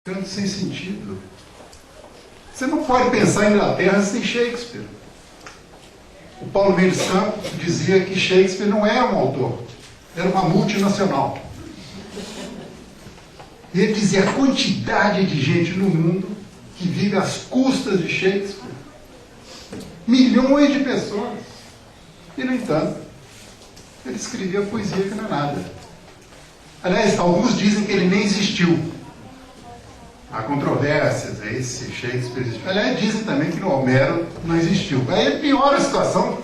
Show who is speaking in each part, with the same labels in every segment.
Speaker 1: Sem sentido. Você não pode pensar em Inglaterra sem Shakespeare. O Paulo Mendes Campos dizia que Shakespeare não era um autor, era uma multinacional. E ele dizia a quantidade de gente no mundo que vive às custas de Shakespeare. Milhões de pessoas. E, no entanto, ele escrevia poesia que não é nada. Aliás, alguns dizem que ele nem existiu. Há controvérsias, esse Shakespeare existiu. Aliás, dizem também que no Homero não existiu. Aí piora a situação.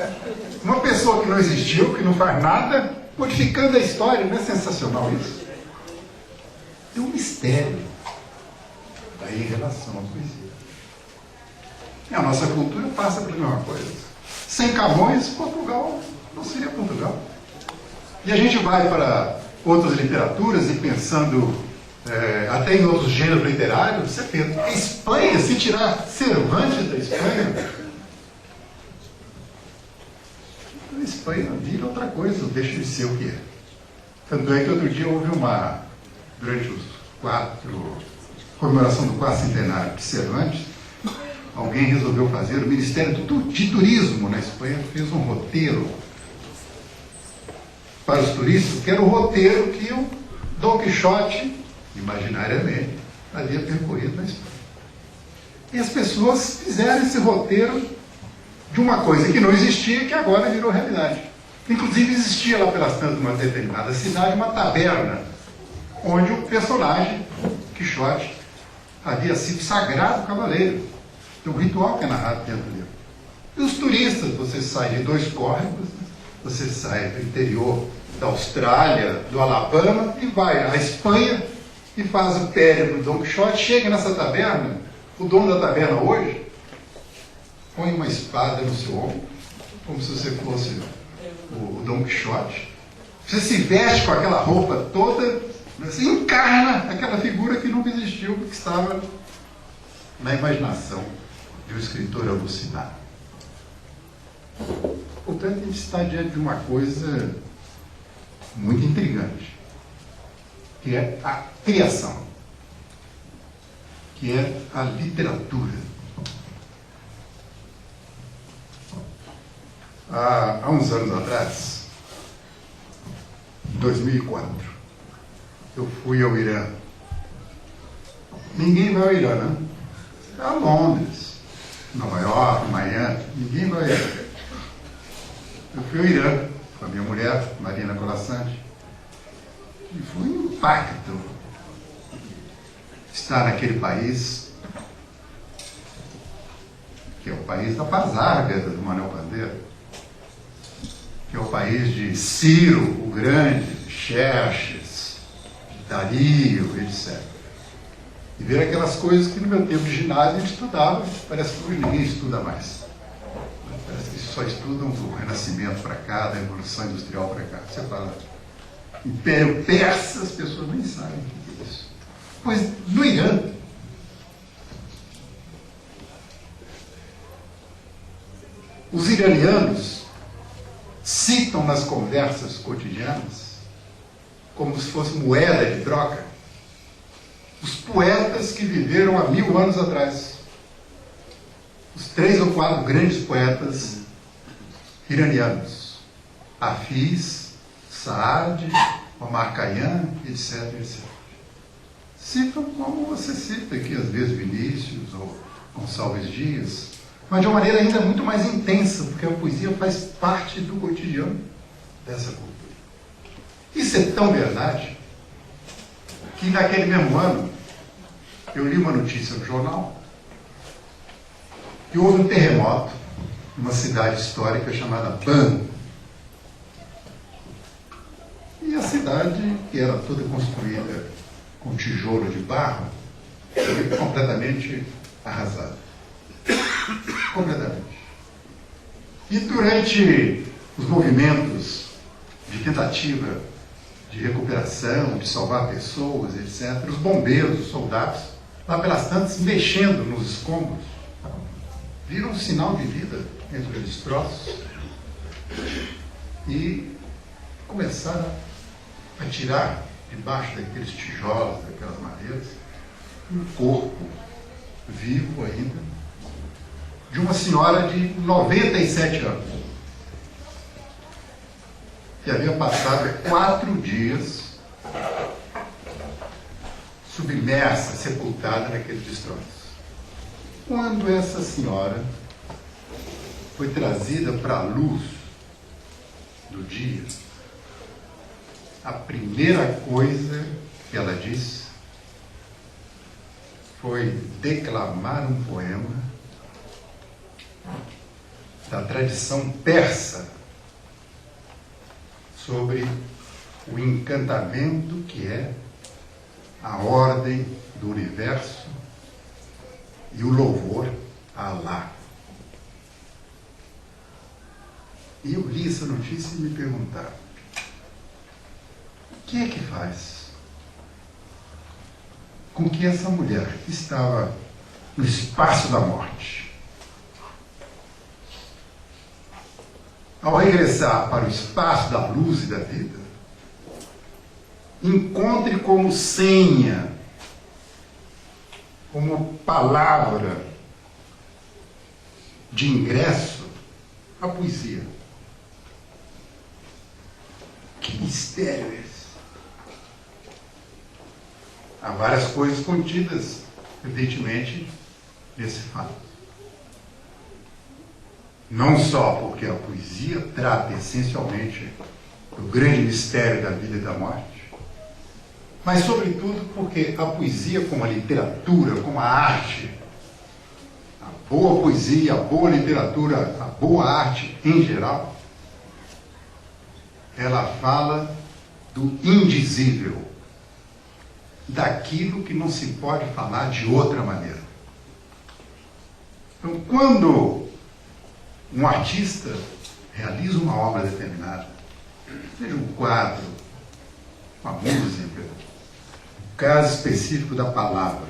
Speaker 1: Uma pessoa que não existiu, que não faz nada, modificando a história. Não é sensacional isso? Tem um mistério daí em relação à poesia. E a nossa cultura passa pela mesma coisa. Sem Camões, Portugal não seria Portugal. E a gente vai para outras literaturas e pensando até em outros gêneros literários, você pensa, a Espanha, se tirar Cervantes da Espanha, a Espanha vira outra coisa, deixa de ser o que é. Tanto é que outro dia houve durante comemoração do 4º centenário de Cervantes, alguém resolveu fazer, o Ministério de Turismo na Espanha fez um roteiro para os turistas, que era o roteiro que o Dom Quixote, imaginariamente, havia percorrido na Espanha. E as pessoas fizeram esse roteiro de uma coisa que não existia, que agora virou realidade. Inclusive existia lá pelas tantas, numa determinada cidade, uma taberna, onde o personagem, Quixote, havia sido sagrado cavaleiro. Tem um ritual que é narrado dentro dele. E os turistas, você sai de 2 córregos, você sai do interior da Austrália, do Alabama, e vai à Espanha, e faz o périplo do Dom Quixote, chega nessa taberna, o dono da taberna hoje põe uma espada no seu ombro, como se você fosse o Dom Quixote. Você se veste com aquela roupa toda, você encarna aquela figura que nunca existiu, que estava na imaginação de um escritor alucinado. Portanto, a gente está diante de uma coisa muito intrigante, que é a criação, que é a literatura. Há uns anos atrás, em 2004, eu fui ao Irã. Ninguém vai ao Irã, né? A Londres, Nova York, Miami, ninguém vai ao Irã. Eu fui ao Irã com a minha mulher, Marina Colasanti, e foi um impacto estar naquele país, que é o país da Paz Árabia, do Manuel Bandeira, que é o país de Ciro, o Grande, de Xerxes, de Dario, etc. E ver aquelas coisas que no meu tempo de ginásio a gente estudava, parece que hoje ninguém estuda mais. Parece que só estudam do Renascimento para cá, da Evolução Industrial para cá. Você fala Império Persa, as pessoas nem sabem o que é isso. Pois no Irã, os iranianos citam nas conversas cotidianas, como se fosse moeda de troca, os poetas que viveram há 1000 anos atrás. Os 3 ou 4 grandes poetas iranianos. Hafiz, Saad, Omar Khayyam, etc, etc. Citam como você cita aqui, às vezes, Vinícius ou Gonçalves Dias, mas de uma maneira ainda muito mais intensa, porque a poesia faz parte do cotidiano dessa cultura. Isso é tão verdade que naquele mesmo ano eu li uma notícia no jornal que houve um terremoto numa cidade histórica chamada Van. E a cidade, que era toda construída com tijolo de barro, foi completamente arrasada. Completamente. E durante os movimentos de tentativa de recuperação, de salvar pessoas, etc., os bombeiros, os soldados, lá pelas tantas, mexendo nos escombros, viram um sinal de vida entre aqueles troços e começaram a tirar debaixo daqueles tijolos, daquelas madeiras, um corpo vivo ainda, de uma senhora de 97 anos, que havia passado 4 dias submersa, sepultada naqueles destroços. Quando essa senhora foi trazida para a luz do dia, a primeira coisa que ela disse foi declamar um poema da tradição persa sobre o encantamento que é a ordem do universo e o louvor a Alá. E eu li essa notícia e me perguntava: o que é que faz com que essa mulher que estava no espaço da morte, ao regressar para o espaço da luz e da vida, encontre como senha, como palavra de ingresso, a poesia? Que mistério é esse? Há várias coisas contidas, evidentemente, nesse fato. Não só porque a poesia trata essencialmente do grande mistério da vida e da morte, mas, sobretudo, porque a poesia, como a literatura, como a arte, a boa poesia, a boa literatura, a boa arte em geral, ela fala do indizível, daquilo que não se pode falar de outra maneira. Então, quando um artista realiza uma obra determinada, seja um quadro, uma música, um caso específico da palavra,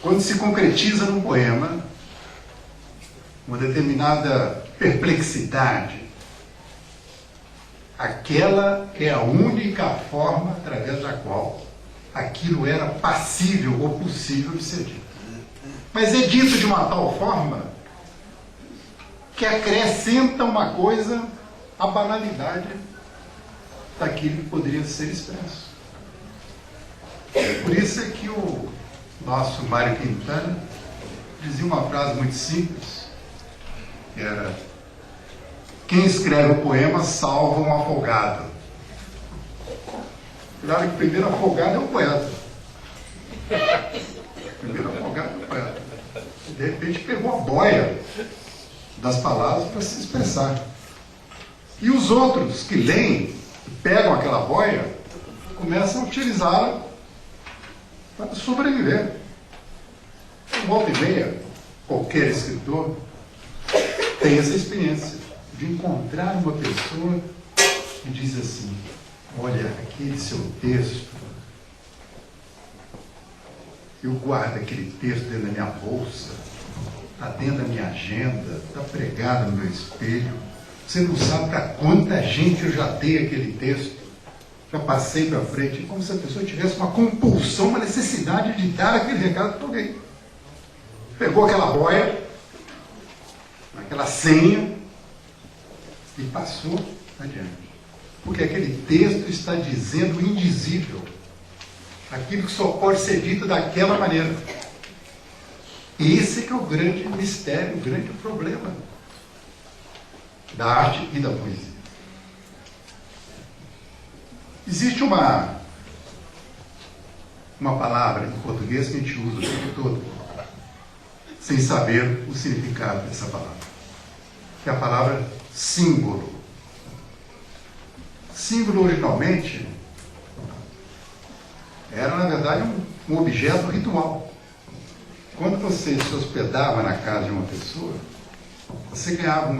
Speaker 1: quando se concretiza num poema uma determinada perplexidade, aquela é a única forma através da qual aquilo era passível ou possível de ser dito. Mas é dito de uma tal forma que acrescenta uma coisa à banalidade daquilo que poderia ser expresso. Por isso é que o nosso Mário Quintana dizia uma frase muito simples, que era: quem escreve o poema salva um afogado. Claro que o primeiro afogado é o poeta. O primeiro afogado é o poeta. E, de repente, pegou a boia das palavras para se expressar. E os outros que leem, que pegam aquela boia, começam a utilizá-la para sobreviver. Volta e meia, qualquer escritor tem essa experiência de encontrar uma pessoa que diz assim: olha, aquele seu texto, eu guardo aquele texto dentro da minha bolsa, está dentro da minha agenda, está pregado no meu espelho. Você não sabe para quanta gente eu já dei aquele texto, já passei para frente, como se a pessoa tivesse uma compulsão, uma necessidade de dar aquele recado para alguém. Pegou aquela boia, aquela senha, e passou adiante. Porque aquele texto está dizendo o indizível, aquilo que só pode ser dito daquela maneira. Esse que é o grande mistério, o grande problema da arte e da poesia. Existe uma palavra em português que a gente usa o tempo todo, sem saber o significado dessa palavra, que é a palavra símbolo. Símbolo, originalmente, era, na verdade, um objeto ritual. Quando você se hospedava na casa de uma pessoa, você ganhava uma